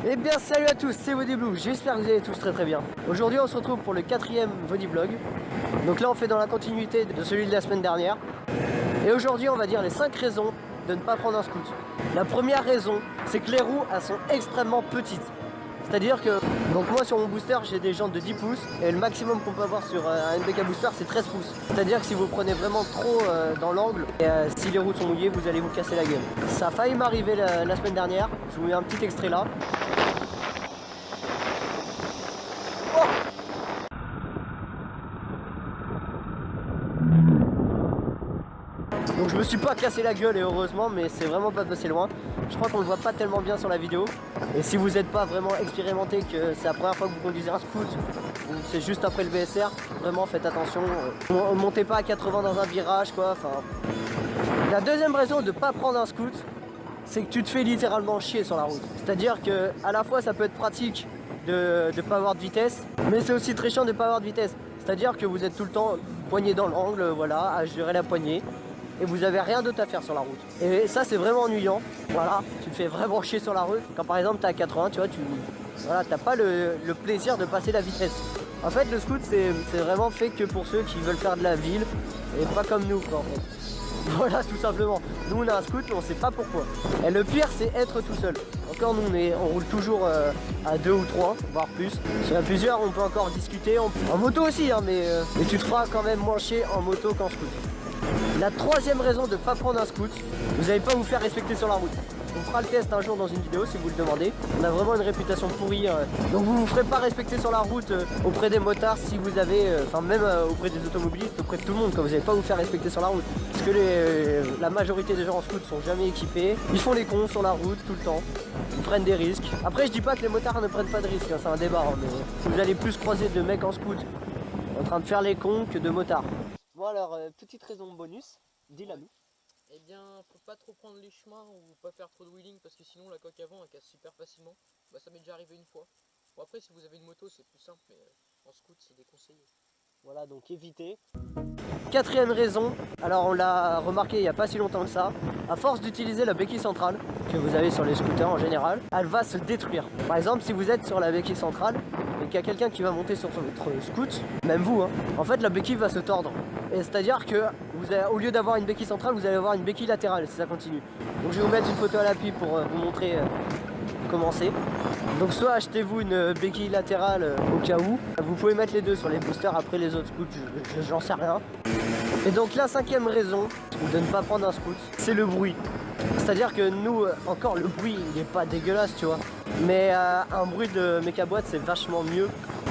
Eh bien salut à tous, c'est Vodyblue, j'espère que vous allez tous très bien. Aujourd'hui on se retrouve pour le 4e Vodyvlog. Donc là on fait dans la continuité de celui de la semaine dernière. Et aujourd'hui on va dire les 5 raisons de ne pas prendre un scoot. La première raison, c'est que les roues elles sont extrêmement petites. C'est-à-dire que, donc moi sur mon booster j'ai des jantes de 10 pouces et le maximum qu'on peut avoir sur un NBK booster c'est 13 pouces. C'est-à-dire que si vous prenez vraiment trop dans l'angle, et si les roues sont mouillées vous allez vous casser la gueule. Ça a failli m'arriver la semaine dernière, je vous mets un petit extrait là. Donc je me suis pas cassé la gueule et heureusement, mais c'est vraiment pas passé loin. Je crois qu'on le voit pas tellement bien sur la vidéo. Et si vous n'êtes pas vraiment expérimenté, que c'est la première fois que vous conduisez un scoot, ou c'est juste après le VSR, vraiment faites attention. Montez pas à 80 dans un virage quoi. Enfin. La deuxième raison de pas prendre un scoot, c'est que tu te fais littéralement chier sur la route. C'est-à-dire que à la fois ça peut être pratique de ne pas avoir de vitesse, mais c'est aussi très chiant de ne pas avoir de vitesse. C'est-à-dire que vous êtes tout le temps poigné dans l'angle, voilà, à gérer la poignée. Et vous avez rien d'autre à faire sur la route. Et ça c'est vraiment ennuyant. Voilà, tu te fais vraiment chier sur la route. Quand par exemple tu es à 80, tu vois, voilà, t'as pas le plaisir de passer la vitesse. En fait le scoot c'est vraiment fait que pour ceux qui veulent faire de la ville et pas comme nous quoi en fait. Voilà tout simplement. Nous on a un scoot mais on sait pas pourquoi. Et le pire c'est être tout seul. Encore nous on roule toujours à 2 ou 3, voire plus. Si on a plusieurs on peut encore discuter. En moto aussi hein, mais tu te feras quand même moins chier en moto qu'en scoot. La troisième raison de ne pas prendre un scoot, vous n'allez pas vous faire respecter sur la route. On fera le test un jour dans une vidéo si vous le demandez. On a vraiment une réputation pourrie. Donc vous ne vous ferez pas respecter sur la route auprès des motards si vous avez, enfin même auprès des automobilistes, auprès de tout le monde quand vous n'allez pas vous faire respecter sur la route. Parce que la majorité des gens en scoot sont jamais équipés. Ils font les cons sur la route tout le temps. Ils prennent des risques. Après je dis pas que les motards ne prennent pas de risques, hein, c'est un débat. Hein, mais vous allez plus croiser de mecs en scoot en train de faire les cons que de motards. Bon alors, petite raison bonus, dis-la nous. Eh bien, faut pas trop prendre les chemins ou pas faire trop de wheeling parce que sinon la coque avant elle casse super facilement. Bah ça m'est déjà arrivé une fois. Bon après si vous avez une moto c'est plus simple mais en scoot c'est déconseillé. Voilà donc évitez. Quatrième raison, alors on l'a remarqué il n'y a pas si longtemps que ça, à force d'utiliser la béquille centrale que vous avez sur les scooters en général, elle va se détruire. Par exemple si vous êtes sur la béquille centrale et qu'il y a quelqu'un qui va monter sur votre scoot, même vous, hein, en fait la béquille va se tordre. Et c'est-à-dire que au lieu d'avoir une béquille centrale, vous allez avoir une béquille latérale si ça continue. Donc je vais vous mettre une photo à l'appui pour vous montrer comment c'est. Donc soit achetez-vous une béquille latérale au cas où. Vous pouvez mettre les deux sur les boosters, après les autres scoots, j'en sais rien. Et donc la cinquième raison de ne pas prendre un scoot, c'est le bruit. C'est-à-dire que nous, encore le bruit, il n'est pas dégueulasse, tu vois. Mais un bruit de mécaboîte, c'est vachement mieux.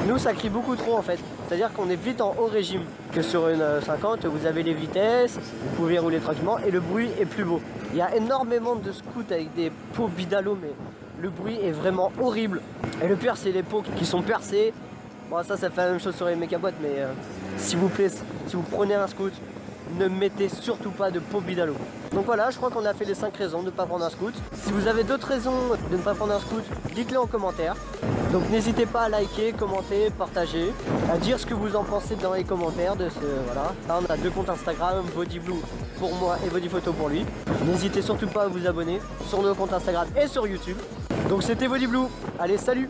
Nous, ça crie beaucoup trop en fait. C'est-à-dire qu'on est vite en haut régime. Que sur une 50, vous avez les vitesses, vous pouvez rouler tranquillement et le bruit est plus beau. Il y a énormément de scoots avec des pots bidalo, mais le bruit est vraiment horrible. Et le pire, c'est les pots qui sont percés. Bon, ça fait la même chose sur les mécaboîtes, mais s'il vous plaît, si vous prenez un scoot, ne mettez surtout pas de pot bidalo. Donc voilà, je crois qu'on a fait les 5 raisons de ne pas prendre un scoot. Si vous avez d'autres raisons de ne pas prendre un scoot, dites-les en commentaire. Donc n'hésitez pas à liker, commenter, partager, à dire ce que vous en pensez dans les commentaires de ce voilà. Là, on a 2 comptes Instagram, Vodyblue pour moi et Vodyphoto pour lui. N'hésitez surtout pas à vous abonner sur nos comptes Instagram et sur YouTube. Donc c'était Vodyblue. Allez, salut!